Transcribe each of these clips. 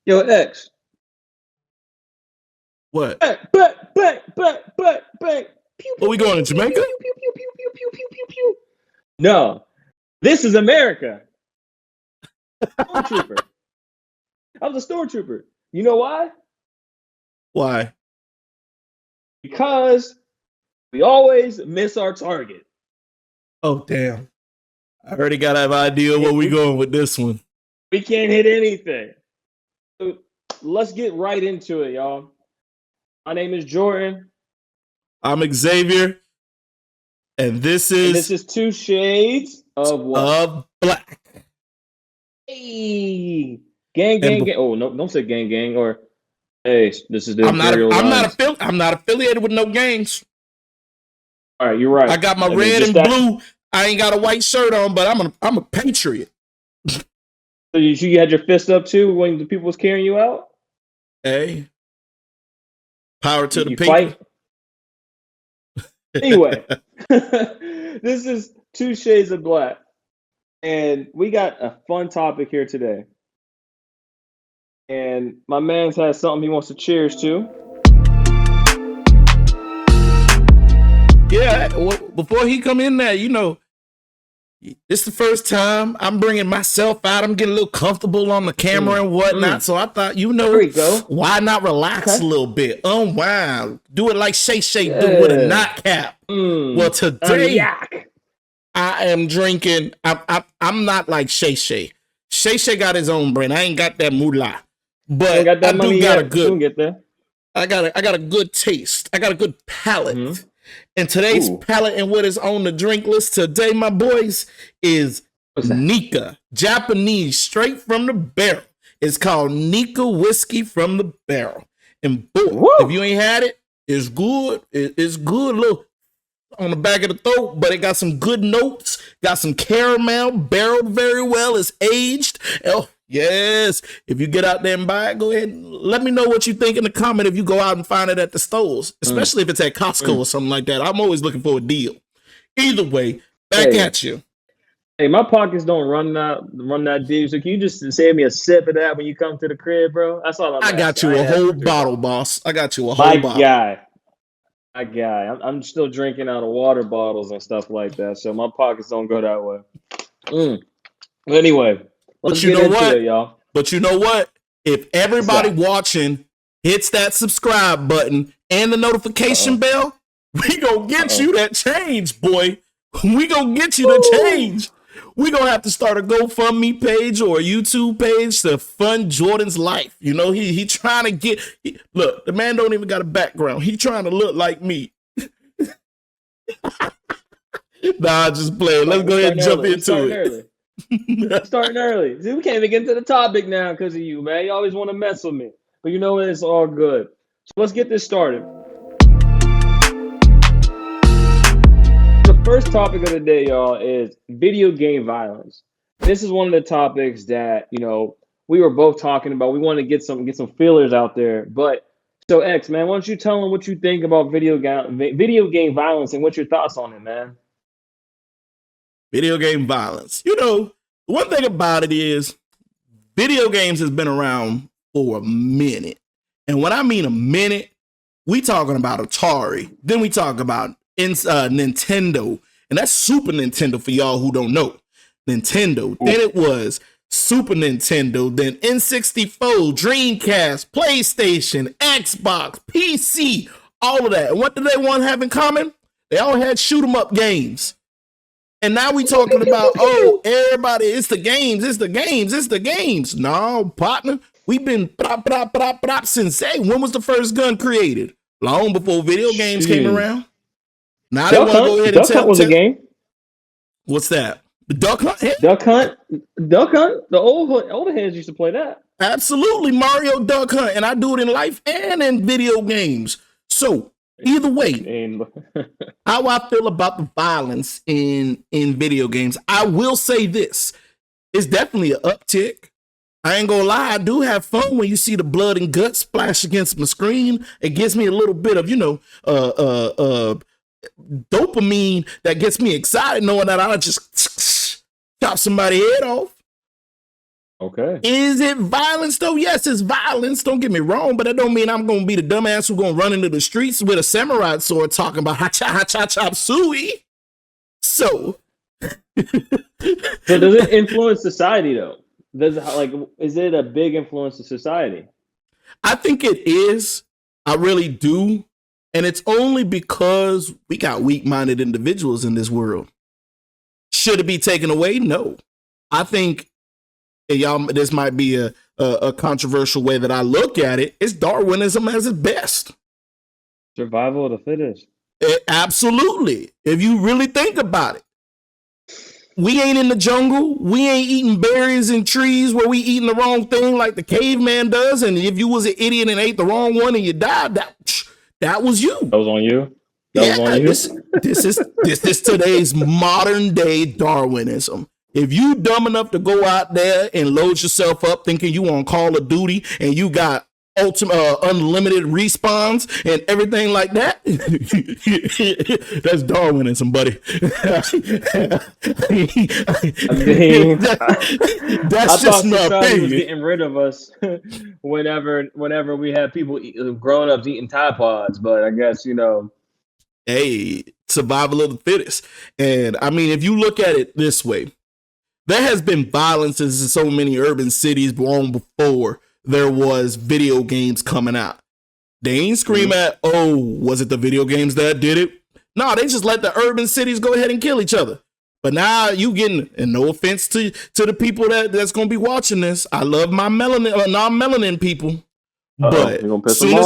Yo, X. What? Bang. Pew, What pew, we pew, going to pew, pew, Jamaica? pew, pew, pew, pew, pew, pew, pew, pew, pew. No, this is America. Stormtrooper. I was a stormtrooper. You know why? Why? Because we always miss our target. Oh, damn. I already got an idea where we going with this one. We can't hit anything. So let's get right into it, y'all. My name is Jordan. I'm Xavier, and this is Two Shades of what? of Black. Hey, gang, And gang, gang. Oh no, don't say gang, gang. Or hey, this is the I'm not affiliated with no gangs. All right, you're right. I got my red and blue. I ain't got a white shirt on, but I'm a patriot. So you had your fist up too when the people was carrying you out? Hey, power to the people. Fight? Anyway, this is Two Shades of Black, and we got a fun topic here today. And my man's has something he wants to cheers to. Yeah, before he come in there, you know, this is the first time I'm bringing myself out. I'm getting a little comfortable on the camera and whatnot. So I thought, you know, there we go. Why not relax a little bit? Unwind. Do it like Shay Shay do with a nightcap. Well, today I am drinking. I'm not like Shay Shay. Shay Shay got his own brand. I ain't got that moolah, but I do got a good. Get there. I got a good taste. I got a good palate. And today's palate and what is on the drink list today, my boys, is Nika. Japanese, straight from the barrel. It's called Nika whiskey from the barrel. And boy, if you ain't had it, it's good. It's good, little on the back of the throat, but it got some good notes. Got some caramel, barreled very well. It's aged. Oh, yes. If you get out there and buy it, go ahead and let me know what you think in the comment if you go out and find it at the stores, especially if it's at Costco or something like that. I'm always looking for a deal. Either way, back at you. Hey, my pockets don't run that deep, so can you just save me a sip of that when you come to the crib, bro? That's all I got you a whole bottle, boss. I got you a whole bottle. My guy. I'm still drinking out of water bottles and stuff like that, so my pockets don't go that way. Anyway, let's get into it, y'all. But you know what? If everybody watching hits that subscribe button and the notification bell, we gonna get you that change, boy. We gonna get you the change. We gonna have to start a GoFundMe page or a YouTube page to fund Jordan's life. You know, he trying to get. Look, the man don't even got a background. He trying to look like me. Nah, just play. Let's go ahead and jump into it. Starting early. See, we can't even get into the topic now because of you, man. You always want to mess with me, but you know what? It's all good. So let's get this started. The first topic of the day, y'all, is video game violence. This is one of the topics that, you know, we were both talking about. We want to get some feelers out there. But so X, man, why don't you tell them what you think about video game violence and what's your thoughts on it, man? Video game violence. You know, one thing about it is video games has been around for a minute. And when I mean a minute, we talking about Atari. Then we talk about Nintendo. And that's Super Nintendo for y'all who don't know. Nintendo. Then it was Super Nintendo. Then N64, Dreamcast, PlayStation, Xbox, PC, all of that. And what do they want to have in common? They all had shoot 'em up games. And now we talking about, everybody, it's the games. No, partner, we've been since, when was the first gun created? Long before video games came around. Now they want to go ahead and Duck Hunt was a game. What's that? The Duck Hunt? Duck Hunt. The older heads used to play that. Absolutely, Mario Duck Hunt. And I do it in life and in video games. So, either way, how I feel about the violence in video games, I will say this. It's definitely an uptick. I ain't gonna lie, I do have fun when you see the blood and guts splash against my screen. It gives me a little bit of, you know, dopamine that gets me excited knowing that I just chop somebody's head off. Okay. Is it violence though? Yes, it's violence. Don't get me wrong, but that don't mean I'm gonna be the dumbass who gonna run into the streets with a samurai sword talking about ha cha chop suey. So, So does it influence society though? Does it, like, is it a big influence to society? I think it is. I really do, and it's only because we got weak-minded individuals in this world. Should it be taken away? No. I think, and y'all, this might be a controversial way that I look at it. It's Darwinism as its best. Survival of the fittest. Absolutely. If you really think about it, we ain't in the jungle. We ain't eating berries and trees where we eating the wrong thing like the caveman does. And if you was an idiot and ate the wrong one and you died, that was you. That was on you. That was on you. This is today's modern day Darwinism. If you dumb enough to go out there and load yourself up thinking you on Call of Duty and you got unlimited respawns and everything like that, that's Darwinism, buddy. That's just my opinion. Was getting rid of us whenever we had people grown ups eating Tide Pods, but I guess hey, survival of the fittest. And I mean, if you look at it this way, there has been violence in so many urban cities long before there was video games coming out. They ain't scream at, oh, was it the video games that did it? No, they just let the urban cities go ahead and kill each other. But now you getting, and no offense to the people that's going to be watching this. I love my non-melanin people. But soon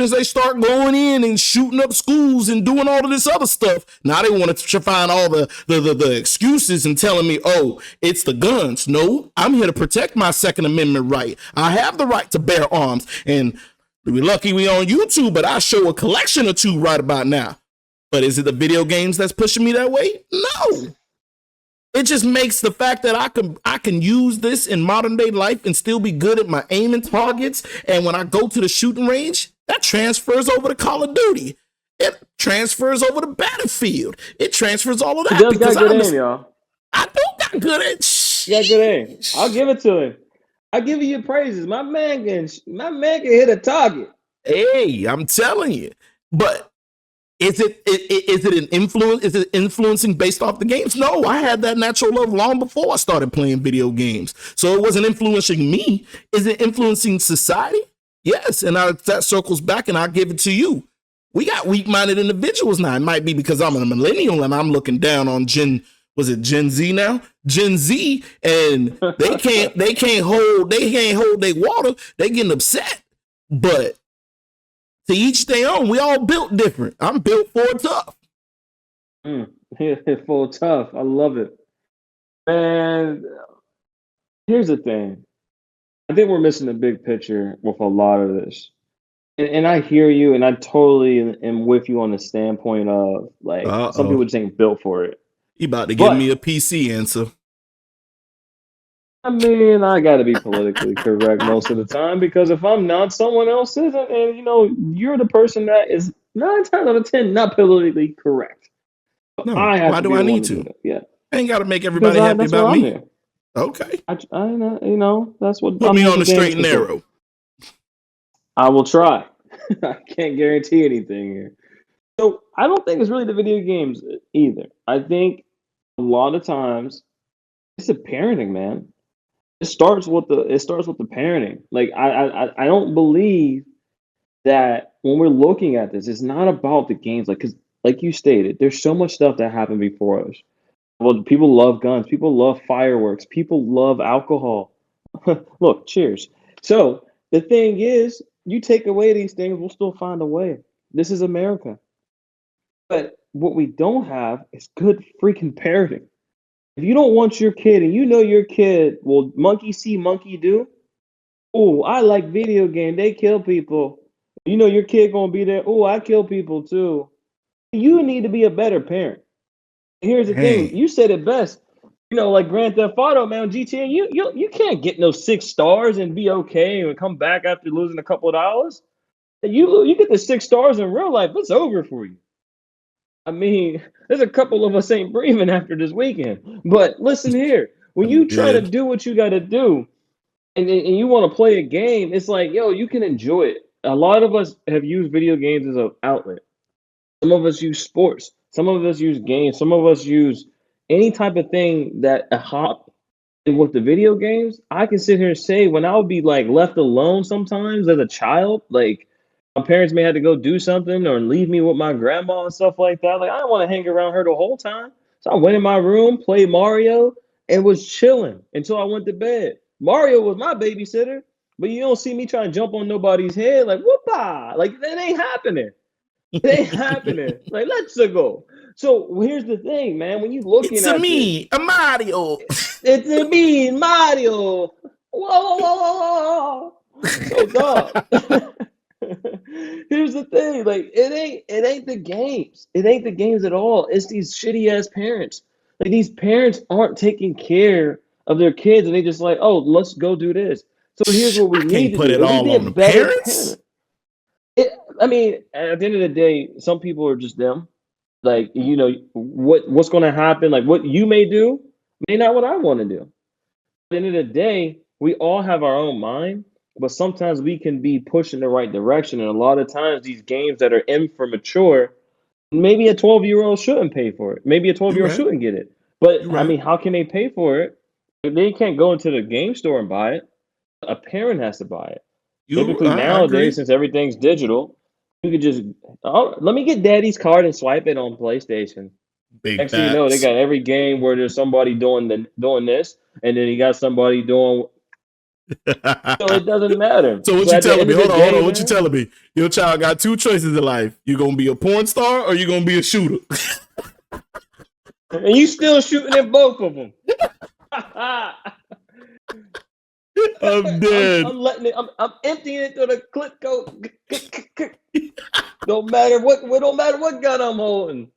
as they start going in and shooting up schools and doing all of this other stuff, now they want to find all the excuses and telling me, oh, it's the guns. No, I'm here to protect my Second Amendment right. I have the right to bear arms. And we're lucky we on YouTube, but I show a collection or two right about now. But is it the video games that's pushing me that way? No. It just makes the fact that I can use this in modern day life and still be good at my aiming targets. And when I go to the shooting range, that transfers over to Call of Duty. It transfers over to Battlefield. It transfers all of that. He does got good aim, y'all. I do got good aim. He got good aim. I'll give it to him. I'll give you praises. My man can hit a target. Hey, I'm telling you. But is it an influence? Is it influencing based off the games? No, I had that natural love long before I started playing video games. So it wasn't influencing me. Is it influencing society? Yes, and that circles back, and I'll give it to you. We got weak-minded individuals now. It might be because I'm a millennial and I'm looking down on Gen Z now? Gen Z, and they can't hold their water. They getting upset, but to each their own. We all built different. I'm built for tough. For tough. I love it. And here's the thing. I think we're missing the big picture with a lot of this. And I hear you, and I totally am with you on the standpoint of, like, some people just ain't built for it. You about to give me a PC answer. I mean, I got to be politically correct most of the time, because if I'm not, someone else isn't. And, you're the person that is 9 times out of 10 not politically correct. No, why do I need to? Yeah. I ain't got to make everybody happy about me. There. Okay. I that's what. Put me on the straight and narrow. I will try. I can't guarantee anything here. So I don't think it's really the video games either. I think a lot of times it's the parenting, man. It starts with the parenting. Like I don't believe that when we're looking at this, it's not about the games. Because like you stated, there's so much stuff that happened before us. Well, people love guns. People love fireworks. People love alcohol. Look, cheers. So the thing is, you take away these things, we'll still find a way. This is America. But what we don't have is good freaking parenting. If you don't want your kid, and your kid will monkey see, monkey do. Oh, I like video game. They kill people. Your kid gonna be there. Oh, I kill people too. You need to be a better parent. Here's the thing. You said it best. Like Grand Theft Auto, man, GTA, you can't get no 6 stars and be okay and come back after losing a couple of dollars. You get the 6 stars in real life, it's over for you. I mean, there's a couple of us ain't breathing after this weekend. But listen here, when I'm you try to dead. do what you got to do, and you want to play a game, it's like, yo, you can enjoy it. A lot of us have used video games as an outlet. Some of us use sports. Some of us use games. Some of us use any type of thing that a hop. And with the video games, I can sit here and say when I would be like left alone sometimes as a child, like my parents may have to go do something or leave me with my grandma and stuff like that. Like I don't want to hang around her the whole time. So I went in my room, played Mario, and was chilling until I went to bed. Mario was my babysitter, but you don't see me trying to jump on nobody's head like whoopah. Like that ain't happening. It ain't happening. Like let's go. So here's the thing, man. When you looking It's a at this, me, a Mario. it's a me, Mario. Whoa, whoa, whoa, whoa. So dog. Here's the thing, like it ain't the games. It ain't the games at all. It's these shitty ass parents. Like these parents aren't taking care of their kids and they just like, oh, let's go do this. So here's what we I need can't to put do. it If we all be a on the better parents. parent. It, I mean, at the end of the day, some people are just them. Like, what's gonna happen, like what you may do, may not what I want to do. At the end of the day, we all have our own mind, but sometimes we can be pushed in the right direction. And a lot of times these games that are in for mature, maybe a 12-year-old shouldn't pay for it. Maybe a You're 12-year-old right. shouldn't get it. But You're I right. mean, how can they pay for it? They can't go into the game store and buy it. A parent has to buy it. Typically I nowadays, agree. since everything's digital, you could just, oh, let me get daddy's card and swipe it on PlayStation. Big Next thing you know, they facts. got every game where there's somebody doing this, and then you got somebody doing. So it doesn't matter. So what So you at the telling end me? of the Hold day, on. What you man, telling me? Your child got two choices in life. You gonna be a porn star or you gonna be a shooter? and you still shooting at both of them. I'm I'm dead. letting it. I'm emptying it to the clip go. Don't matter what. Don't matter what gun I'm holding.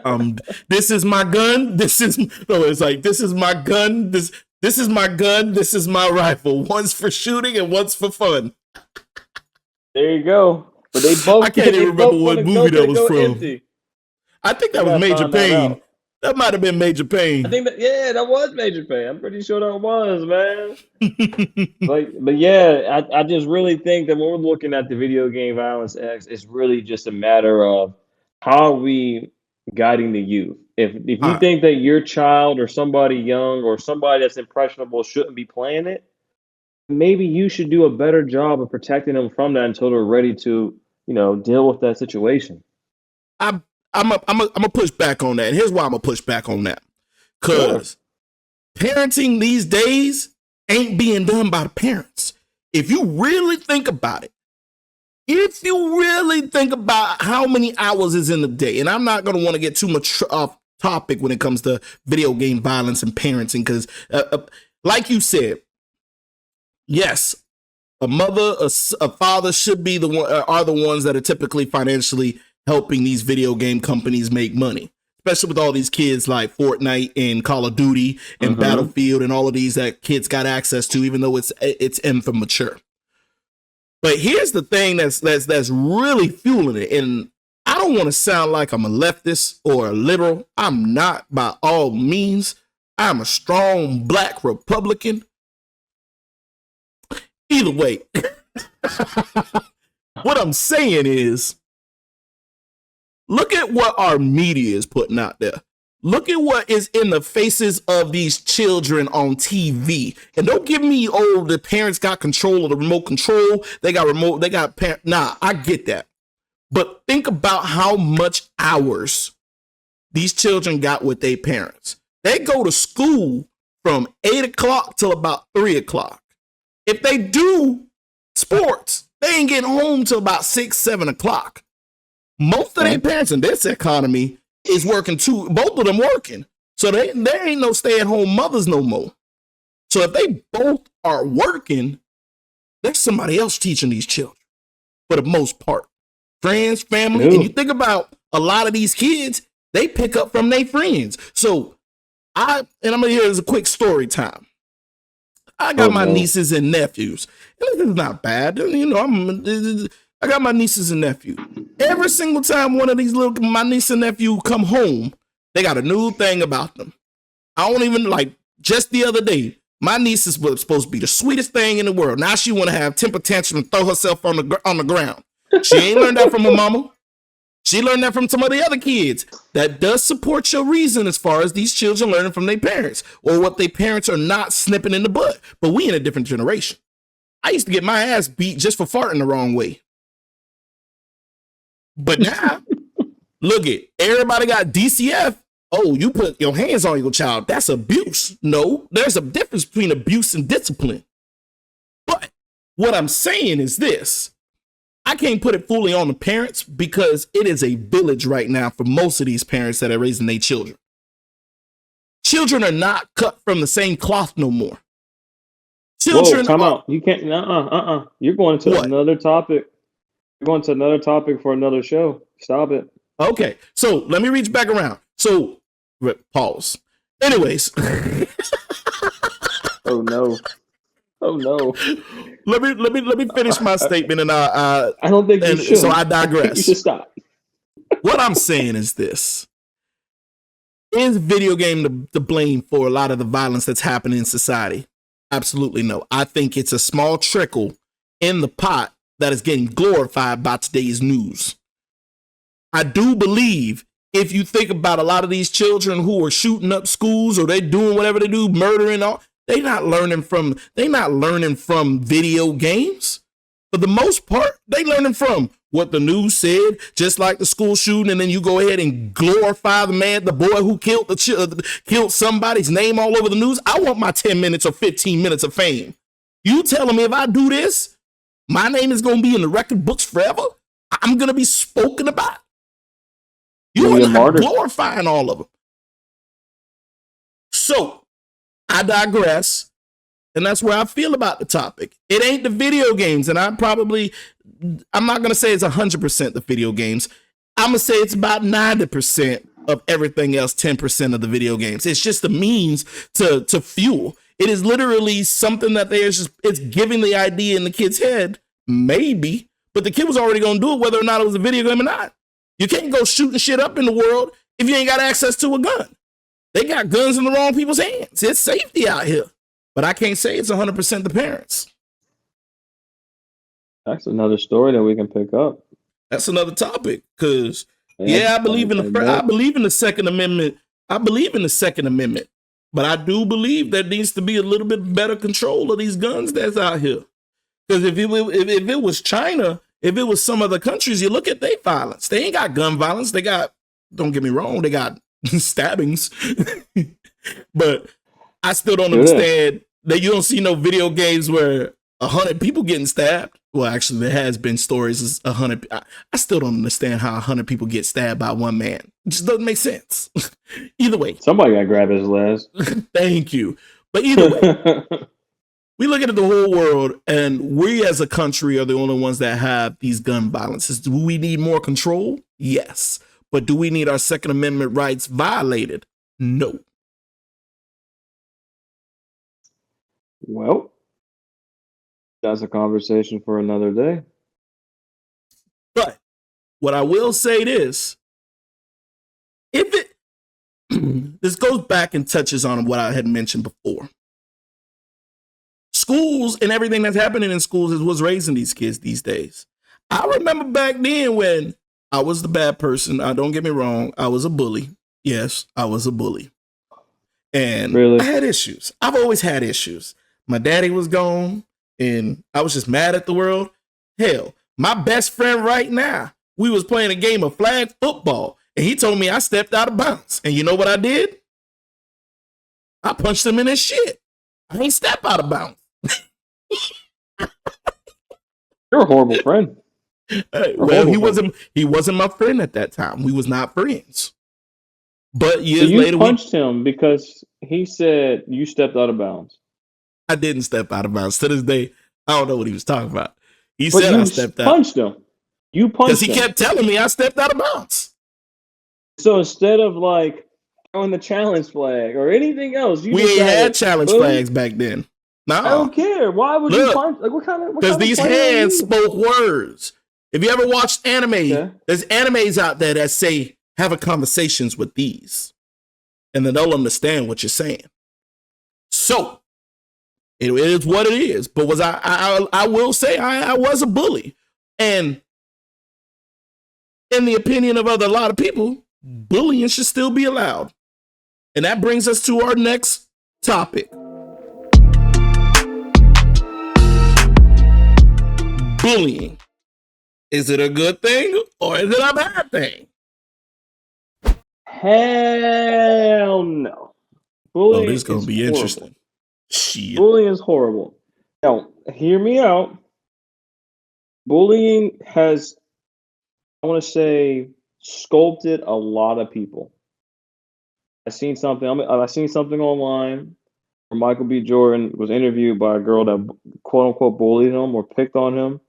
Um, this is my gun. This is no. It's like this is my gun. This is my gun. This is my rifle. One's for shooting and one's for fun. There you go. But they I both can't even they remember both want what to go movie to that the was go from. empty. I think I that was gotta Major find that Payne. out. That might have been Major I Payne. think that was Major Pay. I'm pretty sure that was, man. But yeah, I just really think that when we're looking at the video game violence X, it's really just a matter of how are we guiding the youth. If you I, think that your child or somebody young or somebody that's impressionable shouldn't be playing it, maybe you should do a better job of protecting them from that until they're ready to, deal with that situation. I, I'm a push back on that. And here's why I'm gonna push back on that. Sure. Cause parenting these days ain't being done by the parents. If you really think about it, if you really think about how many hours is in the day, and I'm not going to want to get too much off topic when it comes to video game violence and parenting, because, like you said, yes, a mother, a father should be the one, are the ones that are typically financially helping these video game companies make money, especially with all these kids like Fortnite and Call of Duty and Mm-hmm. Battlefield and all of these that kids got access to, even though it's immature. But here's the thing that's really fueling it, and I don't want to sound like I'm a leftist or a liberal. I'm not by all means. I'm a strong black Republican. Either way, what I'm saying is, look at what our media is putting out there. Look at what is in the faces of these children on TV. And don't give me, oh, the parents got control of the remote control. They got parent. Nah, I get that. But think about how much hours these children got with their parents. They go to school from 8 o'clock till about 3 o'clock. If they do sports, they ain't getting home till about 6, 7 o'clock. Most of their Okay. parents in this economy is working too. Both of them working. So there ain't no stay-at-home mothers no more. So if they both are working, there's somebody else teaching these children for the most part. Friends, family. And you True. think about a lot of these kids, they pick up from their friends. So I'm gonna hear as a quick story time. I got Oh my no. nieces and nephews. And this is not bad. I got my nieces and nephews. Every single time one of these my niece and nephew come home, they got a new thing about them. I don't even like just the other day, my niece is supposed to be the sweetest thing in the world. Now she want to have temper tantrum and throw herself on the ground. She ain't learned that from her mama. She learned that from some of the other kids. That does support your reason as far as these children learning from their parents or what their parents are not snipping in the butt. But we in a different generation. I used to get my ass beat just for farting the wrong way. But now, look it, everybody got DCF. Oh, you put your hands on your child. That's abuse. No, there's a difference between abuse and discipline. But what I'm saying is this. I can't put it fully on the parents because it is a village right now for most of these parents that are raising their children. Children are not cut from the same cloth no more. Children. Whoa, come out. You can't. You're going to another topic. You're going to another topic for another show. Stop it. Okay, so let me reach back around. So, pause. Anyways. Oh no. Oh no. Let me finish my statement, and I don't think you should. So I digress. You should stop. What I'm saying is this: is video game to blame for a lot of the violence that's happening in society? Absolutely no. I think it's a small trickle in the pot that is getting glorified by today's news. I do believe if you think about a lot of these children who are shooting up schools or they doing whatever they do, murdering all. They're not learning from video games. For the most part, they learning from what the news said, just like the school shooting, and then you go ahead and glorify the boy who killed somebody's name all over the news. I want my 10 minutes or 15 minutes of fame. You telling me if I do this, my name is going to be in the record books forever? I'm going to be spoken about? You are not glorifying all of them. So, I digress, and that's where I feel about the topic. It ain't the video games, and I'm not going to say it's 100% the video games. I'm going to say it's about 90% of everything else, 10% of the video games. It's just the means to fuel. It is literally something that it's giving the idea in the kid's head, maybe, but the kid was already going to do it whether or not it was a video game or not. You can't go shooting shit up in the world if you ain't got access to a gun. They got guns in the wrong people's hands. It's safety out here. But I can't say it's 100% the parents. That's another story that we can pick up. That's another topic. Because, I believe in the Second Amendment. I believe in the Second Amendment. But I do believe there needs to be a little bit better control of these guns that's out here. Because if it was China, if it was some other countries, you look at their violence. They ain't got gun violence. They got, don't get me wrong, they got stabbings. But I still don't understand that you don't see no video games where 100 people getting stabbed. Well, actually, there has been stories of 100. I still don't understand how 100 people get stabbed by one man. It just doesn't make sense. Either way. Somebody got to grab his legs. Thank you. But either way, we look at the whole world, and we as a country are the only ones that have these gun violences. Do we need more control? Yes. But do we need our Second Amendment rights violated? No. Well, that's a conversation for another day. But what I will say is, this goes back and touches on what I had mentioned before. Schools and everything that's happening in schools is what's raising these kids these days. I remember back then when I was the bad person. Don't get me wrong. I was a bully. Yes, I was a bully. And really? I had issues. I've always had issues. My daddy was gone and I was just mad at the world. Hell, my best friend right now, we was playing a game of flag football and he told me I stepped out of bounds. And you know what I did? I punched him in his shit. I ain't step out of bounds. You're a horrible friend. Well, he wasn't my friend at that time. We was not friends. But years later, you punched him because he said you stepped out of bounds. I didn't step out of bounds. To this day, I don't know what he was talking about. He said I stepped out. You punched him. Because he kept telling me I stepped out of bounds. So instead of like throwing the challenge flag or anything else, we ain't had challenge flags back then. No, I don't care. Why would you punch? Like what kind of? Because these hands spoke words. If you ever watched anime, there's animes out there that say have a conversations with these, and then they'll understand what you're saying. So it is what it is. But I will say I was a bully. And in the opinion of a lot of people, bullying should still be allowed. And that brings us to our next topic. Bullying. Is it a good thing or is it a bad thing? Hell no. Bullying this is going to be horrible. interesting. Shit. Bullying is horrible. Now, hear me out. Bullying has, I want to say, sculpted a lot of people. I seen something online where Michael B. Jordan was interviewed by a girl that quote unquote bullied him or picked on him,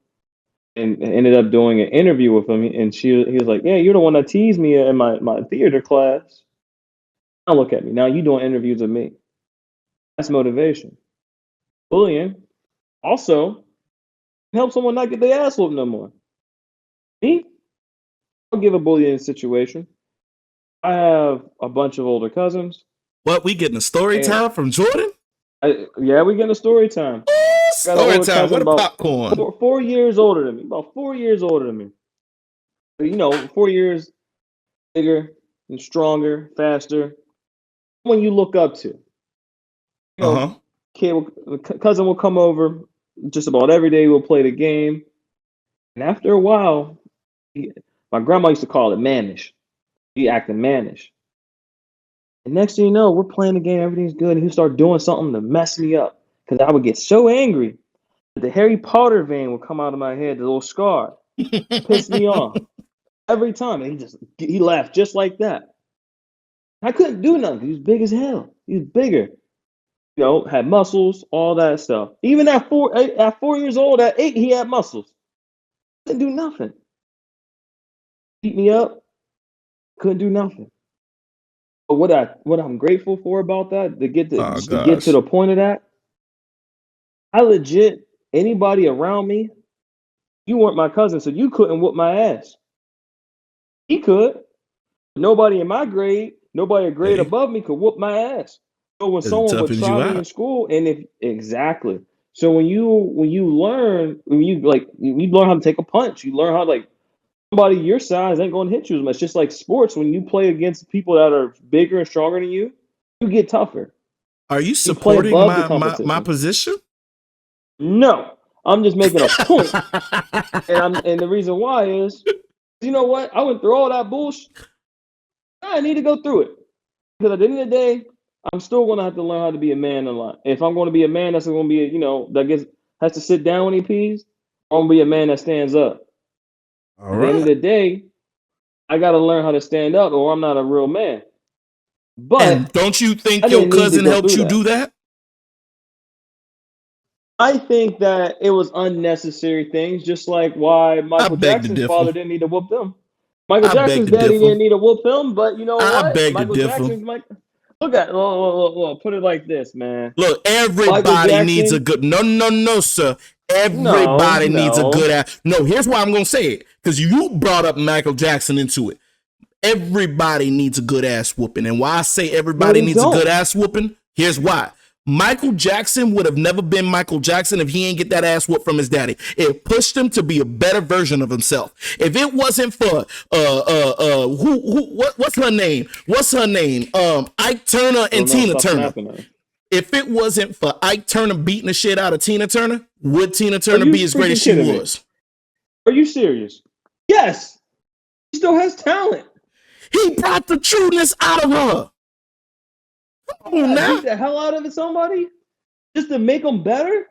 and ended up doing an interview with him. And he was like, "Yeah, you're the one that teased me in my theater class. Now look at me. Now you doing interviews with me. That's motivation." Bullying also help someone not get their ass whooped no more. Me, I'll give a bullying situation. I have a bunch of older cousins. What, we getting a story time from Jordan? Yeah, we getting a story time. Story time. What a popcorn. 4 years older than me. About 4 years older than me. 4 years bigger and stronger, faster. When you look up to. Cousin will come over just about every day. We'll play the game. And after a while, my grandma used to call it mannish. He acting mannish. And next thing you know, we're playing the game, everything's good, and he'll start doing something to mess me up. Because I would get so angry that the Harry Potter vein would come out of my head, the little scar. Pissed me off. Every time. And he laughed just like that. I couldn't do nothing. He was big as hell. He was bigger. Had muscles, all that stuff. Even at 4 years old, at 8, he had muscles. Couldn't do nothing. Beat me up. Couldn't do nothing. But what I'm grateful for about that, to get to the point of that, I legit, anybody around me, you weren't my cousin, so you couldn't whoop my ass. He could. Nobody in my grade, nobody a grade above me could whoop my ass. So when someone would try me in school, so when you learn how to take a punch, you learn how somebody your size ain't going to hit you as much. Just like sports, when you play against people that are bigger and stronger than you, you get tougher. Are you supporting my position? No, I'm just making a point. and the reason why is, you know what? I went through all that bullshit. I need to go through it. Because at the end of the day, I'm still going to have to learn how to be a man in life. If I'm going to be a man that's going to be, that has to sit down when he pees, I'm going to be a man that stands up. At the end of the day, I got to learn how to stand up or I'm not a real man. But and don't you think your cousin helped you do that? I think that it was unnecessary things, just like why Michael Jackson's father didn't need to whoop them. Michael Jackson's daddy didn't need to whoop him, but you know what? I beg to differ. Look, put it like this, man. Look, everybody needs a good. No, sir. Everybody needs a good ass. No, here's why I'm gonna say it, because you brought up Michael Jackson into it. Everybody needs a good ass whooping, and why I say everybody needs a good ass whooping? Here's why. Michael Jackson would have never been Michael Jackson if he ain't get that ass whooped from his daddy. It pushed him to be a better version of himself. If it wasn't for what's her name? Ike Turner and Tina Turner. If it wasn't for Ike Turner beating the shit out of Tina Turner, would Tina Turner be as great as she was? Are you serious? Yes. He still has talent. He brought the trueness out of her. Come on now. Beat the hell out of somebody just to make them better?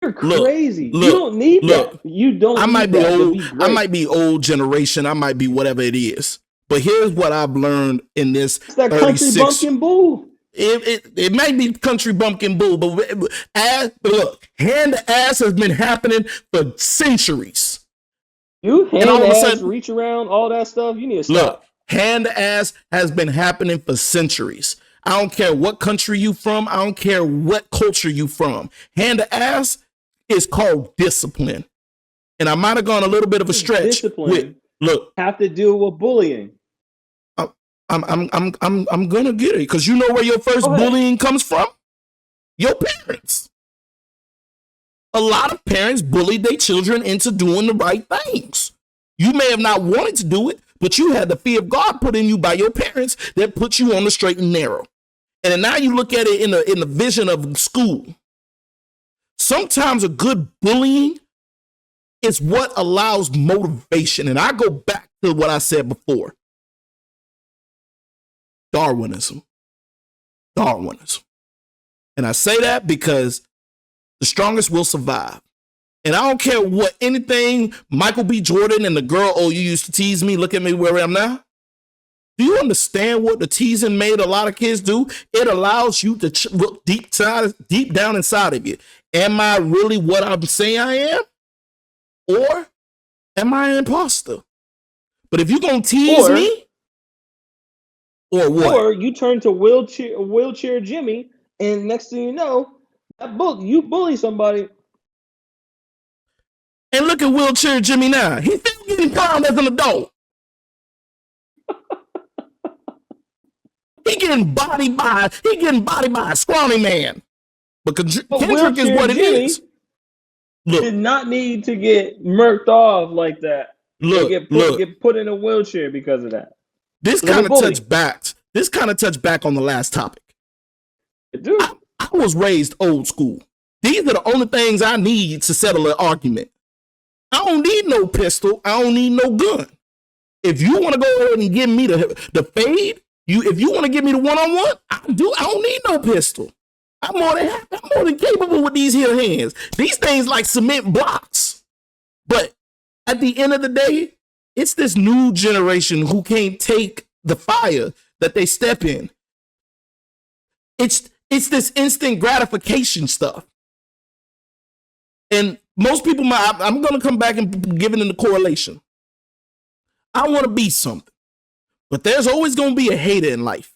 You're crazy. You don't need that. You don't. I might be old. I might be old generation. I might be whatever it is. But here's what I've learned in this. It's that country bumpkin bull. It might be country bumpkin bull, but look, hand to ass has been happening for centuries. You hand to ass, reach around, all that stuff. You need to stop. Look, hand to ass has been happening for centuries. I don't care what country you from. I don't care what culture you from. Hand to ass is called discipline. And I might have gone a little bit of a stretch. Discipline. Look, have to deal with bullying. I'm gonna get it because you know where your first bullying comes from. Your parents. A lot of parents bullied their children into doing the right things. You may have not wanted to do it, but you had the fear of God put in you by your parents that put you on the straight and narrow. And then now you look at it in the vision of school. Sometimes a good bullying is what allows motivation. And I go back to what I said before. Darwinism. And I say that because the strongest will survive. And I don't care what anything Michael B. Jordan and the girl, oh, you used to tease me, look at me where I am now. Do you understand what the teasing made a lot of kids do? It allows you to look deep down inside of you. Am I really what I'm saying I am? Or am I an imposter? But if you're going to tease me, or what? Or you turn to wheelchair Jimmy, and next thing you know, you bully somebody. And look at wheelchair Jimmy now. He's still getting clowned as an adult. He getting bodied by a scrawny man. But Kendrick is what it is. Look, did not need to get murked off like that. Get put in a wheelchair because of that. This kind of touched back on the last topic. Dude, I was raised old school. These are the only things I need to settle an argument. I don't need no pistol. I don't need no gun. If you want to go ahead and give me the fade, if you want to give me the one-on-one, I don't need no pistol. I'm more than capable with these here hands. These things like cement blocks. But at the end of the day, it's this new generation who can't take the fire that they step in. It's this instant gratification stuff. And most people, I'm going to come back and give it in the correlation. I want to be something. But there's always going to be a hater in life.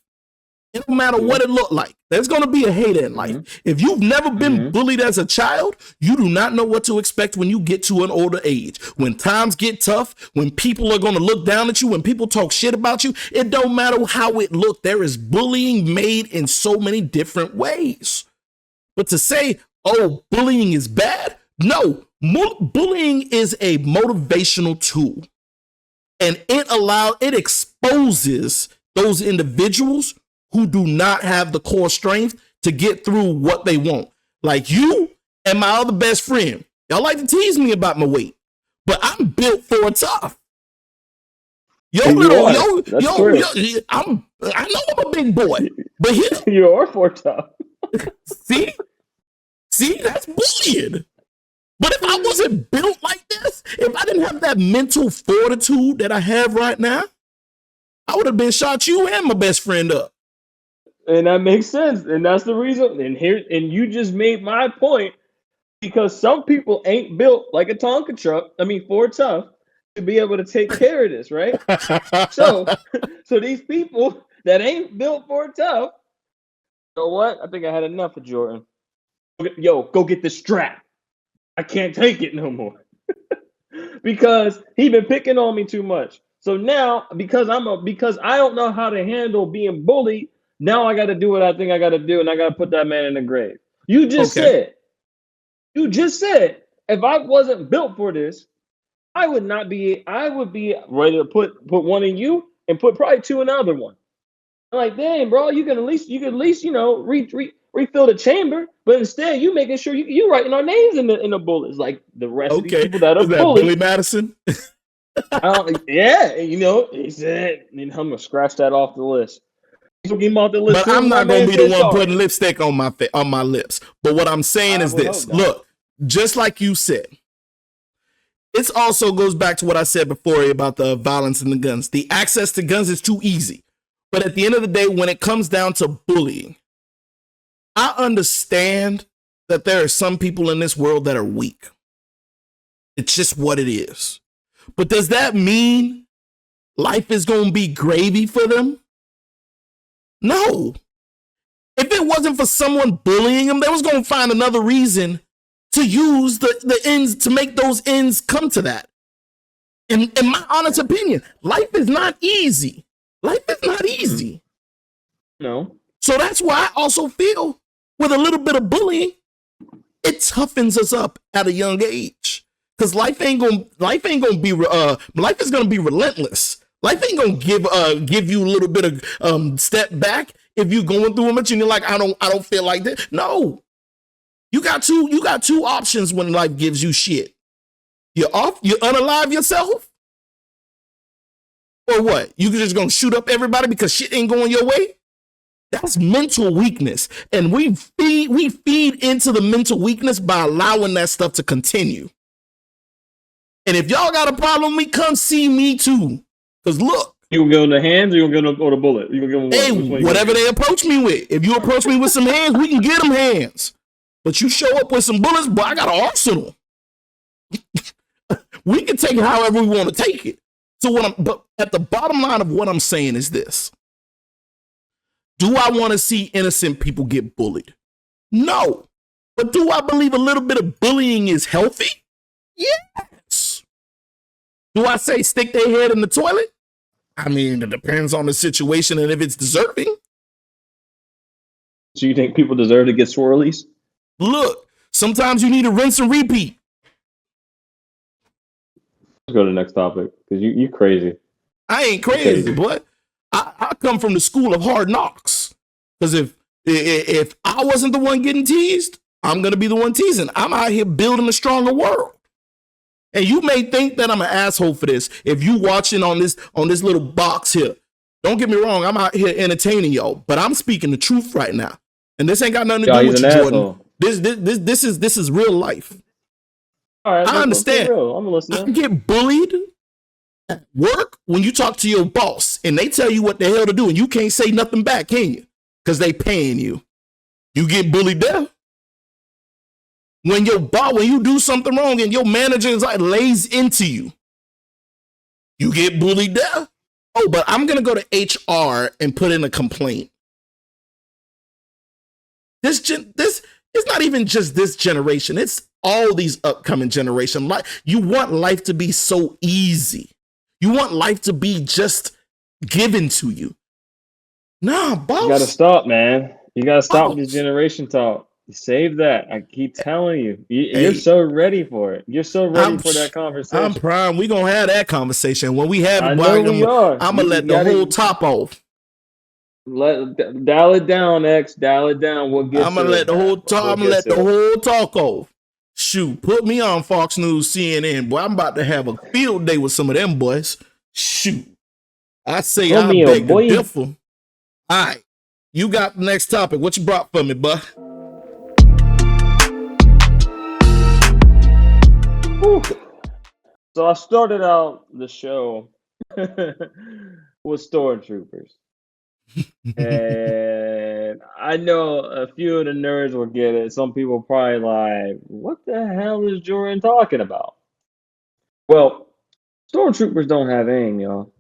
It don't matter what it looked like. There's going to be a hater in life. If you've never been bullied as a child, you do not know what to expect when you get to an older age. When times get tough, when people are going to look down at you, when people talk shit about you, it don't matter how it looked. There is bullying made in so many different ways. But to say, oh, bullying is bad? No, bullying is a motivational tool. And it exposes those individuals who do not have the core strength to get through what they want. Like you and my other best friend. Y'all like to tease me about my weight, but I'm built for tough. I know I'm a big boy, but you are for tough. See, that's bullying. But if I wasn't built like this, if I didn't have that mental fortitude that I have right now, I would have been shot you and my best friend up. And that makes sense. And that's the reason. And you just made my point, because some people ain't built like a Tonka truck. Ford tough to be able to take care of this, right? so these people that ain't built for tough, you know what? I think I had enough of Jordan. Yo, go get the strap. I can't take it no more. Because he been picking on me too much. So now, because I don't know how to handle being bullied, now I got to do what I think I got to do, and I got to put that man in the grave. You just said, if I wasn't built for this, I would be ready to put one in you and put probably two in the other one. I'm like, dang, bro, you can at least refill the chamber, but instead you making sure you writing our names in the bullets like the rest of these people that are bullied. Billy Madison? Yeah, he said, and I'm gonna scratch that off the list. But I'm not gonna be the one putting lipstick on my lips. But what I'm saying is this: look, just like you said, it also goes back to what I said before about the violence and the guns. The access to guns is too easy. But at the end of the day, when it comes down to bullying, I understand that there are some people in this world that are weak. It's just what it is. But does that mean life is going to be gravy for them? No. If it wasn't for someone bullying them, they was going to find another reason to use the ends, to make those ends come to that. In my honest opinion, life is not easy. Life is not easy. No. So that's why I also feel with a little bit of bullying, it toughens us up at a young age. Because life is gonna be relentless. Life ain't gonna give you a little bit of step back if you going through much and you're like, I don't feel like that. No, you got two options when life gives you shit. You unalive yourself, or what? You just gonna shoot up everybody because shit ain't going your way? That's mental weakness, and we feed into the mental weakness by allowing that stuff to continue. And if y'all got a problem with me, come see me too. Because look. You gonna give them the hands or you gonna give them the bullet? You gonna give them what? Hey, whatever they approach me with. If you approach me with some hands, we can get them hands. But you show up with some bullets, boy, I got an arsenal. We can take it however we want to take it. But at the bottom line of what I'm saying is this. Do I want to see innocent people get bullied? No. But do I believe a little bit of bullying is healthy? Yes. Do I say stick their head in the toilet? I mean, it depends on the situation and if it's deserving. So you think people deserve to get swirlies? Look, sometimes you need to rinse and repeat. Let's go to the next topic because you crazy. I ain't crazy, but I come from the school of hard knocks. Because if I wasn't the one getting teased, I'm gonna be the one teasing. I'm out here building a stronger world. And you may think that I'm an asshole for this if you watching on this little box here. Don't get me wrong, I'm out here entertaining y'all, but I'm speaking the truth right now. And this ain't got nothing to do with you, Jordan. This is real life. All right, I understand. I'm listening. I get bullied at work when you talk to your boss and they tell you what the hell to do and you can't say nothing back, can you? Because they paying you. You get bullied there. When you do something wrong and your manager is like lays into you, you get bullied there. Oh, but I'm gonna go to HR and put in a complaint. This it's not even just this generation. It's all these upcoming generations. You want life to be so easy. You want life to be just given to you. Nah, boss. You gotta stop, man. You gotta stop with this generation talk. Save that. I keep telling you. You're so ready for it. You're so ready for that conversation. I'm prime. We're going to have that conversation. When we have it, I'm going to let the whole top off. Dial it down, X. Dial it down. We'll get I'm going to let the whole talk. I'm going to let the whole talk off. Shoot, put me on Fox News, CNN. Boy, I'm about to have a field day with some of them boys. Shoot. I say I beg to differ. All right. You got the next topic. What you brought for me, bud? So I started out the show with stormtroopers. And I know a few of the nerds will get it. Some people probably like, what the hell is Jordan talking about? Well, stormtroopers don't have aim, y'all.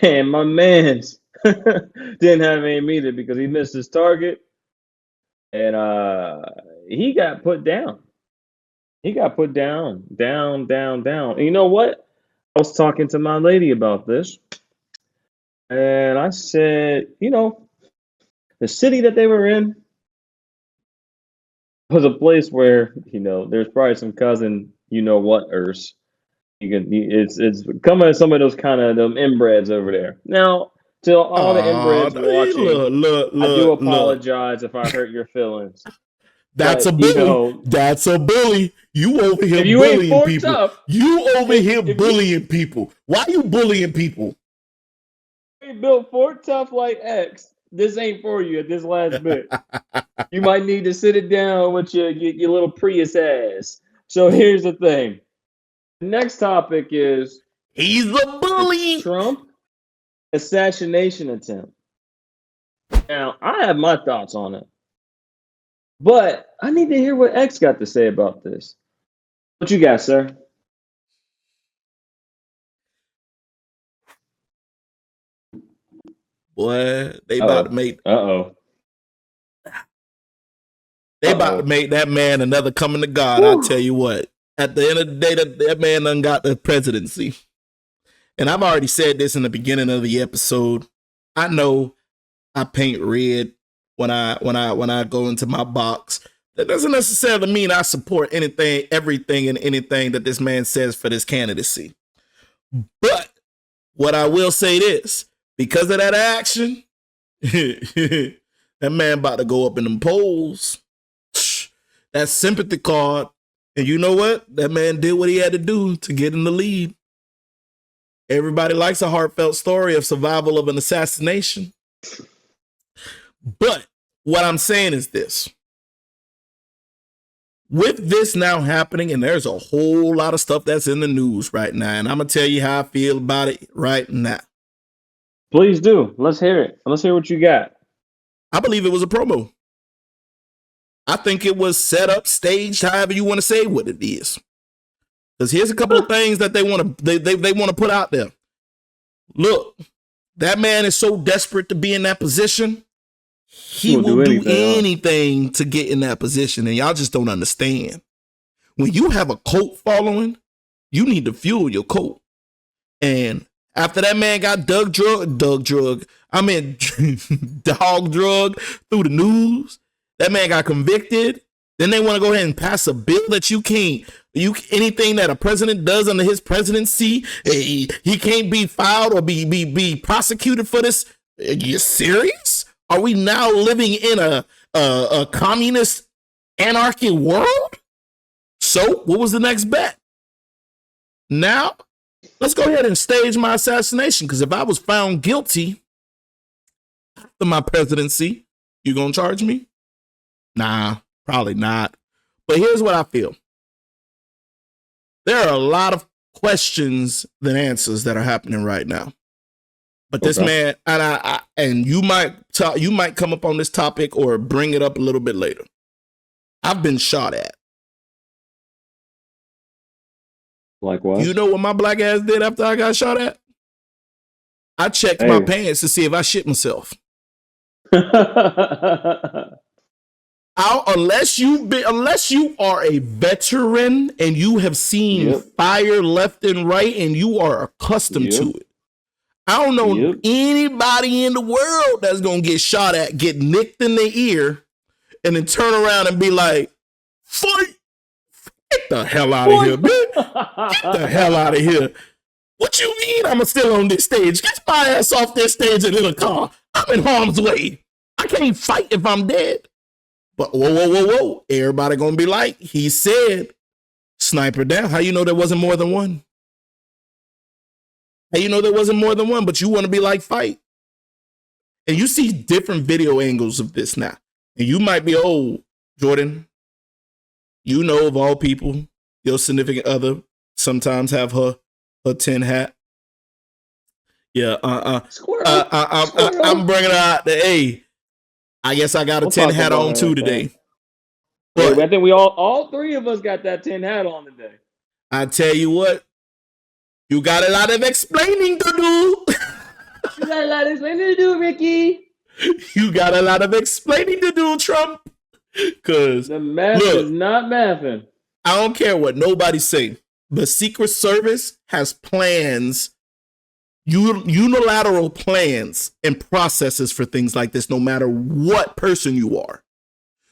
And my man's didn't have aim either because he missed his target. And he got put down. He got put down. And you know what? I was talking to my lady about this. And I said, the city that they were in was a place where, there's probably some cousin, what-ers. It's coming to some of those kind of them inbreds over there. Now, to all the inbreds watching, I do apologize if I hurt your feelings. That's a bully. That's a bully. You over here bullying people. Tough, you over here bullying people. Why you bullying people? You built Fort Tough like X. This ain't for you at this last bit. You might need to sit it down with your little Prius ass. So here's the thing. The next topic is he's a bully. Trump assassination attempt. Now, I have my thoughts on it. But I need to hear what X got to say about this. What you got, sir? Boy, they about to make. They about to make that man another coming to God. I tell you what. At the end of the day, that man done got the presidency. And I've already said this in the beginning of the episode. I know I paint red when I go into my box. That doesn't necessarily mean I support everything and anything that this man says for this candidacy. But what I will say this, because of that action, that man about to go up in them polls. That sympathy card. And you know what? That man did what he had to do to get in the lead. Everybody likes a heartfelt story of survival of an assassination. But what I'm saying is this. With this now happening, and there's a whole lot of stuff that's in the news right now, and I'm going to tell you how I feel about it right now. Please do. Let's hear it. Let's hear what you got. I believe it was a promo. I think it was set up, staged, however you want to say what it is. Because here's a couple of things that they want to put out there. Look, that man is so desperate to be in that position. He will do anything to get in that position, and y'all just don't understand. When you have a cult following, you need to fuel your cult. And after that man got dog drug through the news, that man got convicted. Then they want to go ahead and pass a bill that anything that a president does under his presidency, he can't be filed or be prosecuted for this. Are you serious? Are we now living in a communist anarchy world? So what was the next bet? Now, let's go ahead and stage my assassination, because if I was found guilty after my presidency, you gonna charge me? Nah, probably not. But here's what I feel. There are a lot of questions than answers that are happening right now. But this man, and you might come up on this topic or bring it up a little bit later. I've been shot at. Like what? You know what my black ass did after I got shot at? I checked my pants to see if I shit myself. Unless you are a veteran and you have seen fire left and right and you are accustomed to it. I don't know anybody in the world that's going to get shot at, get nicked in the ear, and then turn around and be like, fight! Get the hell out of here, man. Get the hell out of here. What you mean I'm still on this stage? Get my ass off this stage and in a car. I'm in harm's way. I can't fight if I'm dead. But whoa. Everybody going to be like, he said, sniper down. How you know there wasn't more than one? How you know there wasn't more than one, but you want to be like, fight? And you see different video angles of this now. And you might be, Jordan, you know, of all people, your significant other sometimes have her tin hat. Yeah, I'm bringing her out the A. I guess I got a tin hat on too today. But I think we all three of us got that tin hat on today. I tell you what, you got a lot of explaining to do. You got a lot of explaining to do, Ricky. You got a lot of explaining to do, Trump. Because the math is not mathing. I don't care what nobody say. The Secret Service has plans, unilateral plans and processes for things like this, no matter what person you are.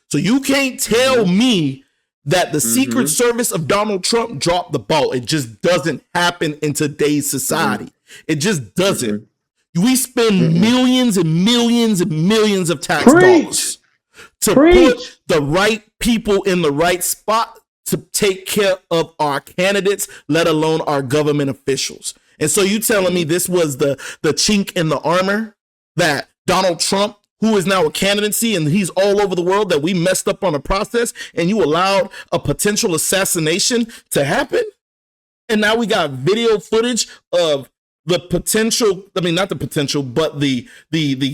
So you can't tell me that the Secret Service of Donald Trump dropped the ball. It just doesn't happen in today's society. It just doesn't. We spend millions and millions and millions of tax dollars to put the right people in the right spot to take care of our candidates, let alone our government officials. And so you telling me this was the chink in the armor that Donald Trump, who is now a candidacy and he's all over the world, that we messed up on a process and you allowed a potential assassination to happen? And now we got video footage of the potential, not the potential, but the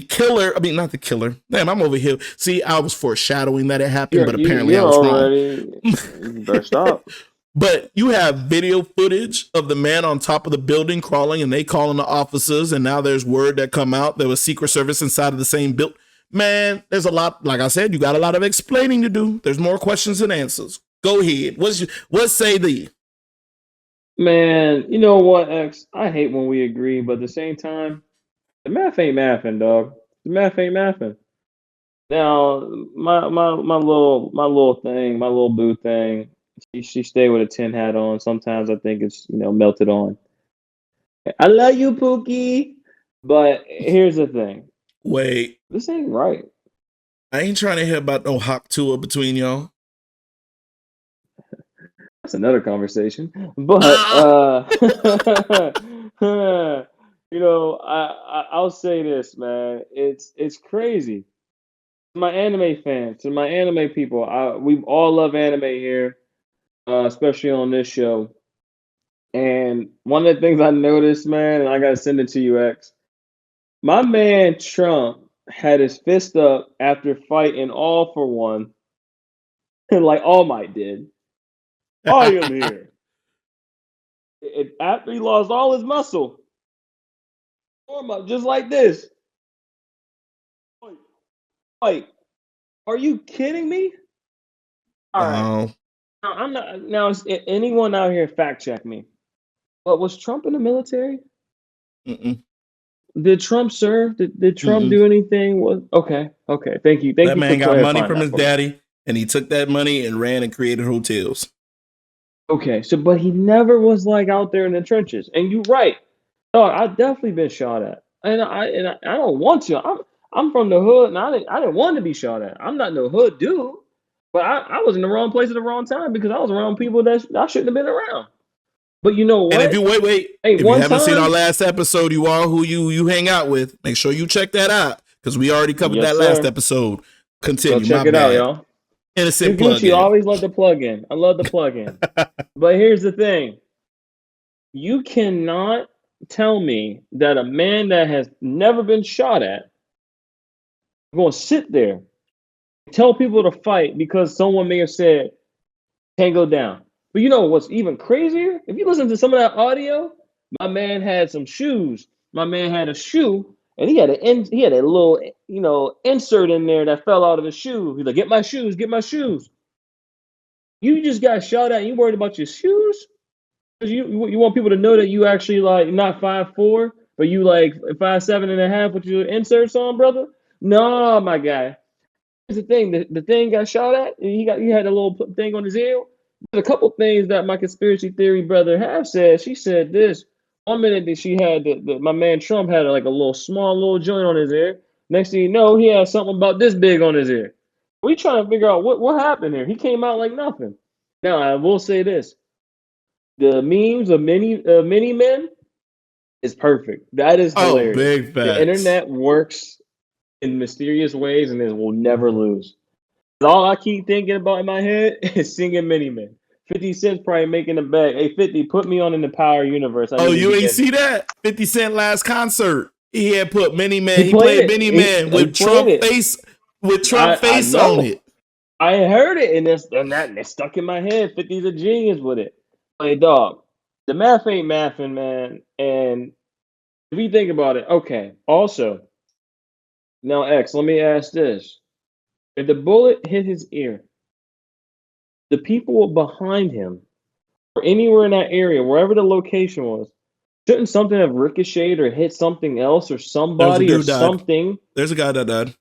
killer, not the killer. Damn, I'm over here. See, I was foreshadowing that it happened, but apparently I was wrong. You better stop. But you have video footage of the man on top of the building crawling, and they calling the officers, and now there's word that come out there was Secret Service inside of the same building. Man, there's a lot, like I said, you got a lot of explaining to do. There's more questions than answers. Go ahead. What say thee? Man, you know what, X? I hate when we agree, but at the same time, the math ain't mathing, dog. The math ain't mathing. Now, my little boo thing. She stay with a tin hat on. Sometimes I think it's melted on. I love you, Pookie. But here's the thing. Wait, This ain't right. I ain't trying to hear about no hawk tour between y'all. That's another conversation. But Ah! I'll say this, man. It's crazy. My anime fans, to my anime people, we all love anime here, especially on this show. And one of the things I noticed, man, and I gotta send it to you, X. My man Trump had his fist up after fighting All for One, like All Might did. I am here. After he lost all his muscle, warm up just like this. Like, are you kidding me? All right. No. Now, I'm not. Now, is anyone out here fact check me? But was Trump in the military? Mm-mm. Did Trump serve? Did Trump Mm-mm. do anything? Was okay. Okay. Thank That you for man got money clarifying from that his for me. daddy, and he took that money and ran and created hotels. Okay. So, but he never was like out there in the trenches. And you're right. Oh, I've definitely been shot at, and I don't want to. I'm from the hood, and I didn't want to be shot at. I'm not no hood dude, but I was in the wrong place at the wrong time because I was around people that I shouldn't have been around. But you know And if what? you wait, Hey, if you one haven't seen our time, last episode, you are who you hang out with. Make sure you check that out because we already covered yes, that last sir. episode. Go Continue. My check it out, bad. y'all. New Innocent plug Gucci in. always love the plug in. I love the plug in. But here's the thing: you cannot tell me that a man that has never been shot at is going to sit there and tell people to fight because someone may have said can't go down. But you know what's even crazier? If you listen to some of that audio, my man had some shoes. My man had a shoe, and he had a little insert in there that fell out of his shoe. He's like, "Get my shoes, get my shoes." You just got shot at. And you worried about your shoes? Because you want people to know that you actually like not 5'4", but you like 5'7.5" with your inserts on, brother. No, my guy. Here's the thing: the thing got shot at, and he had a little thing on his ear. There's a couple things that my conspiracy theory brother have said. She said this one minute that she had my man Trump had like a little small little joint on his ear. Next thing you know, he had something about this big on his ear. We trying to figure out what happened here. He came out like nothing. Now I will say this: the memes of many men is perfect. That is Oh, hilarious. big The facts. internet works in mysterious ways, and it will never lose. All I keep thinking about in my head is singing Mini Man. 50 Cent's probably making a bag. Hey, 50, put me on in the Power Universe. I Oh, need to you be ain't in. see that? 50 Cent last concert. He had put Mini Man. He He played played it. Mini Man He played it. With Trump I face on know. it. I heard it, and it's stuck in my head. 50's a genius with it. Hey, dog, the math ain't mathing, man. And if you think about it, okay. Also, now X, let me ask this: if the bullet hit his ear, the people behind him or anywhere in that area, wherever the location was, shouldn't something have ricocheted or hit something else or There's a somebody or dude died. something? There's a guy that died.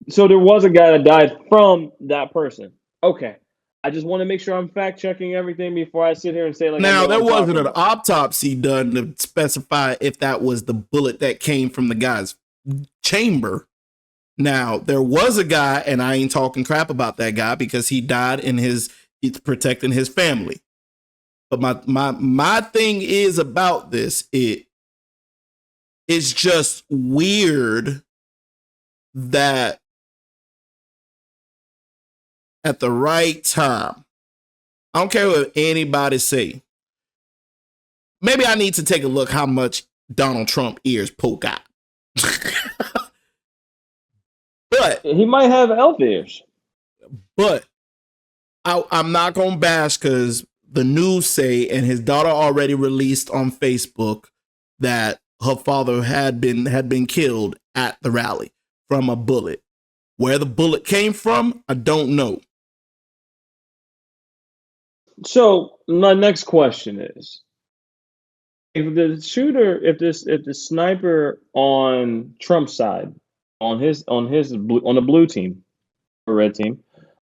So there was a guy that died from that person. Okay. I just want to make sure I'm fact checking everything before I sit here and say like I know Now, what there I'm wasn't talking an about. autopsy done to specify if that was the bullet that came from the guy's chamber. Now, there was a guy, and I ain't talking crap about that guy because he died in he's protecting his family. But my thing is about this, it's just weird that at the right time, I don't care what anybody say. Maybe I need to take a look how much Donald Trump ears poke out. but He might have elf ears. but I'm not gonna bash because the news say, and his daughter already released on Facebook that her father had been killed at the rally from a bullet. Where the bullet came from, I don't know. So my next question is if the sniper on Trump's side on the blue team or red team.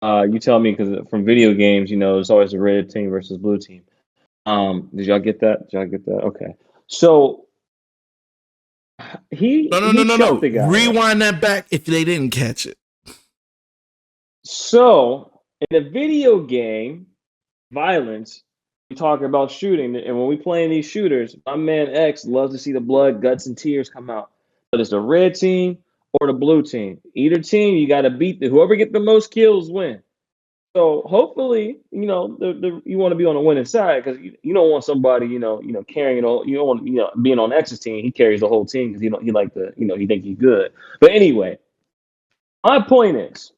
You tell me because from video games, it's always a red team versus blue team. Did y'all get that? Did y'all get that? Okay. So No, no, no, he no, shot no. the guy, right? Rewind that back if they didn't catch it. So in a video game, violence, we talk about shooting, and when we playing these shooters, my man X loves to see the blood, guts, and tears come out. But it's the red team or the blue team. Either team, you got to beat whoever get the most kills win. So hopefully, you want to be on the winning side because you don't want somebody, carrying it all. You don't want, being on X's team. He carries the whole team because he like the, he think he's good. But anyway, my point is,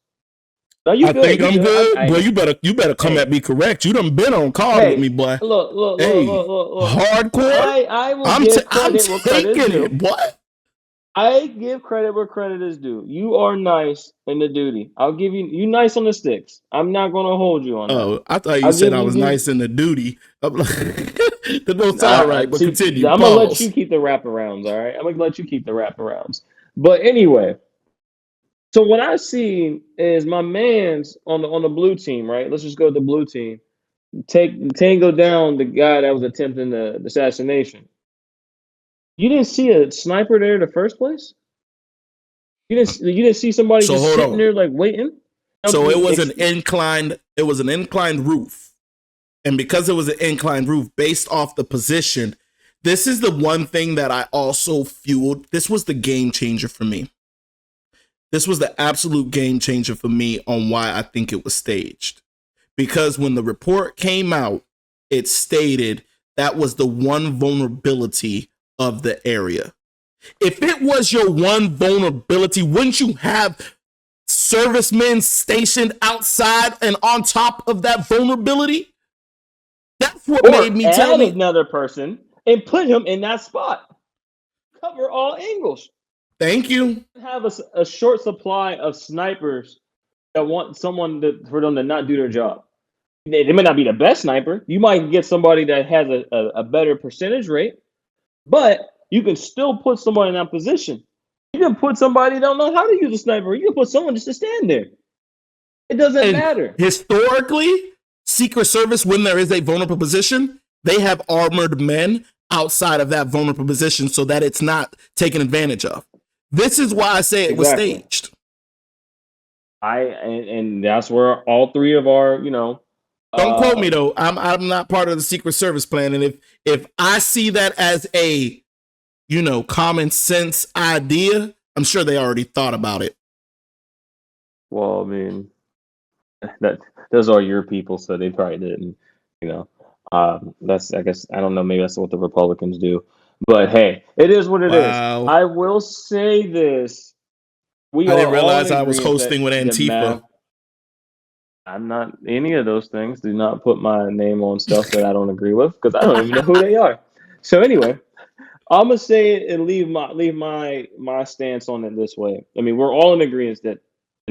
no, you I good, think you I'm good. good. Boy, you better come Hey, at me correct. You done been on card with hey, me, boy. look, look, look, Hey, look, look, look. hardcore. I will I'm give I'm credit where credit is taking due. it, boy. I give credit where credit is due. You are nice in the duty. I'll give you nice on the sticks. I'm not gonna hold you on that. Oh, I thought you I'll said give I you was give. nice in the duty. I'm like, that don't sound right, but See, continue. I'm gonna let you Pause. keep the wraparounds. All right, I'm gonna let you keep the wraparounds. But anyway, so what I see is my man's on the blue team. Right, let's just go to the blue team. Take Tango down the guy that was attempting the assassination. You didn't see a sniper there in the first place. You didn't see somebody So just hold sitting on. there like waiting. So it was an inclined roof. And because it was an inclined roof based off the position, this is the one thing that I also fueled. This was the game changer for me. This was the absolute game changer for me on why I think it was staged. Because when the report came out, it stated that was the one vulnerability of the area. If it was your one vulnerability, wouldn't you have servicemen stationed outside and on top of that vulnerability? That's what made Or me tell add me. another person and put him in that spot. Cover all angles. Thank you. Have a short supply of snipers that want someone for them to not do their job. They may not be the best sniper. You might get somebody that has a better percentage rate, but you can still put somebody in that position. You can put somebody that don't know how to use a sniper. You can put someone just to stand there. It doesn't And matter. historically, Secret Service, when there is a vulnerable position, they have armored men outside of that vulnerable position so that it's not taken advantage of. This is why I say it was Exactly. staged. And that's where all three of our, Don't quote me though. I'm not part of the Secret Service plan, and if I see that as a common sense idea, I'm sure they already thought about it. well, I mean, that those are your people, so they probably didn't, you know. That's I guess I don't know. Maybe that's what the Republicans do, but hey, it is what it is. Wow. I will say this: we I are didn't all realize in I was agreement hosting with that Antifa. math. I'm not any of those things. Do not put my name on stuff that I don't agree with because I don't even know who they are. So anyway, I'm gonna say it and leave my stance on it this way. I mean, we're all in agreement that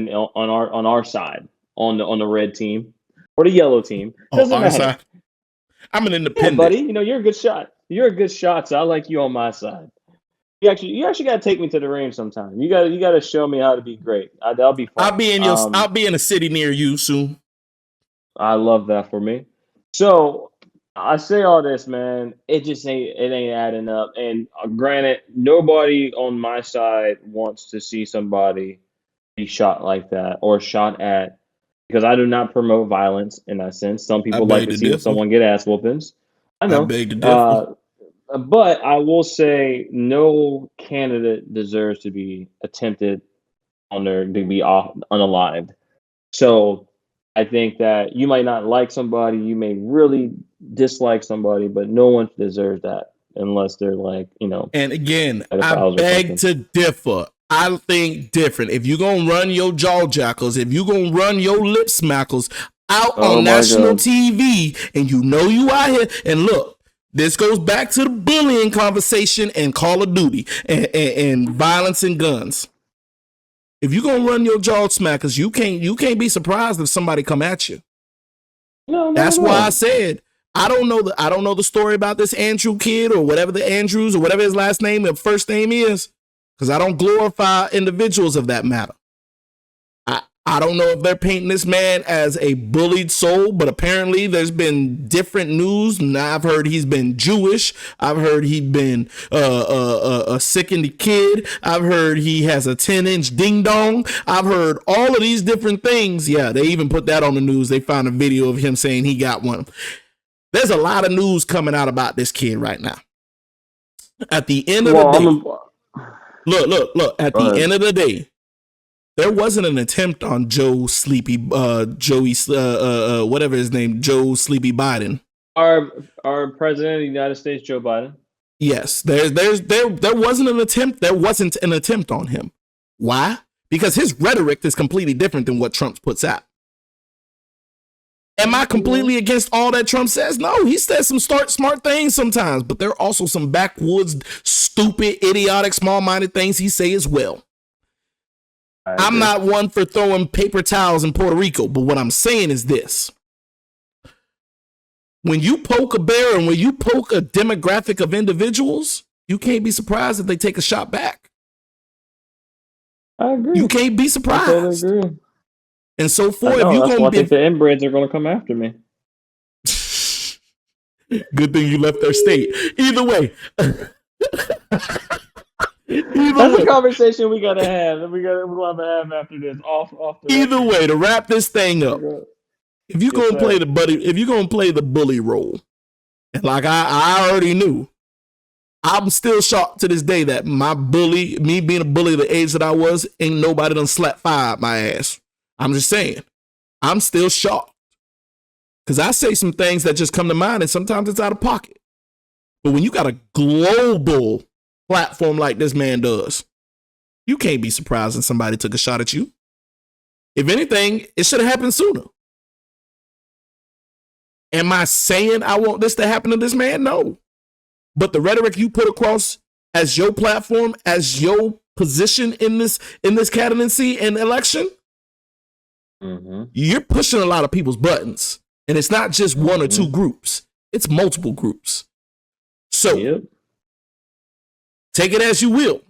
on our side, on the red team or the yellow team, On doesn't our matter. side, I'm an Yeah, independent. buddy, you're a good shot. You're a good shot, so I like you on my side. You actually got to take me to the range sometime. You got to show me how to be great. That'll be I'll fun. be in a city near you soon. I love that for me. So I say all this, man. It ain't adding up. And granted, nobody on my side wants to see somebody be shot like that or shot at because I do not promote violence in that sense. Some I people like beg to to see differ. someone get ass whoopings. I I know. beg to differ. But I will say no candidate deserves to be attempted on their to be unalived. So I think that you might not like somebody, you may really dislike somebody, but no one deserves that unless they're like, And again, I pedophiles or beg something. to differ. I think different. If you're gonna run your jaw jackals, if you're gonna run your lip smackles out Oh on my national God. TV, and you out here, and look, this goes back to the bullying conversation and Call of Duty and violence and guns. If you're gonna run your jaw smackers, you can't be surprised if somebody come at you. No, not That's at why I all. said I don't know the story about this Andrew kid or whatever the Andrews or whatever his last name or first name is. because I don't glorify individuals of that matter. I don't know if they're painting this man as a bullied soul, but apparently there's been different news. Now I've heard he's been Jewish. I've heard he's been a sickened kid. I've heard he has a 10-inch ding dong. I've heard all of these different things. Yeah, they even put that on the news. They found a video of him saying he got one. There's a lot of news coming out about this kid right now. At the end of the day, look. At the end of the day, there wasn't an attempt on Joe Sleepy whatever his name, Joe Sleepy Biden. Our president of the United States, Joe Biden. Yes, there wasn't an attempt. There wasn't an attempt on him. Why? Because his rhetoric is completely different than what Trump puts out. Am I completely against all that Trump says? No, he says some smart things sometimes, but there are also some backwoods, stupid, idiotic, small-minded things he say as well. I'm not one for throwing paper towels in Puerto Rico, but what I'm saying is this. When you poke a bear and when you poke a demographic of individuals, you can't be surprised if they take a shot back. I agree. You can't be surprised. I totally agree. And so forth. I think the inbreds are going to come after me. Good thing you left their state. Either way. That's a conversation we gotta have. We're gonna have after this. Either way, to wrap this thing up, if you're gonna play the bully role, and like I already knew, I'm still shocked to this day that me being a bully at the age that I was, ain't nobody done slapped fire at my ass. I'm just saying, I'm still shocked because I say some things that just come to mind, and sometimes it's out of pocket. But when you got a global platform like this man does, you can't be surprised when somebody took a shot at you. If anything, it should have happened sooner. Am I saying I want this to happen to this man? No. But the rhetoric you put across as your platform, as your position in this candidacy and election, you're pushing a lot of people's buttons. And it's not just one or two groups. It's multiple groups. So take it as you will.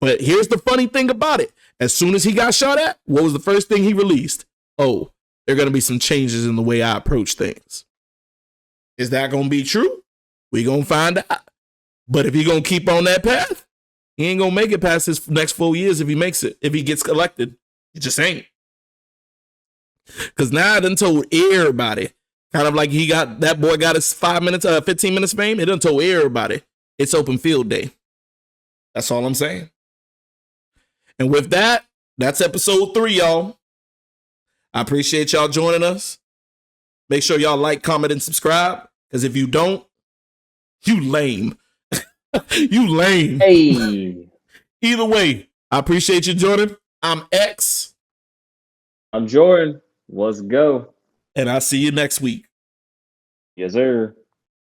But here's the funny thing about it. As soon as he got shot at, what was the first thing he released? Oh, there are going to be some changes in the way I approach things. Is that going to be true? We're going to find out. But if he's going to keep on that path, he ain't going to make it past his next 4 years if he makes it. If he gets elected, he just ain't. Because now I done told everybody, kind of like that boy got his 15 minutes fame. It done told everybody. It's open field day. That's all I'm saying. And with that, that's episode 3, y'all. I appreciate y'all joining us. Make sure y'all like, comment, and subscribe. Because if you don't, you lame. You lame. Hey. Either way, I appreciate you joining. I'm X. I'm Jordan. Let's go. And I'll see you next week. Yes, sir.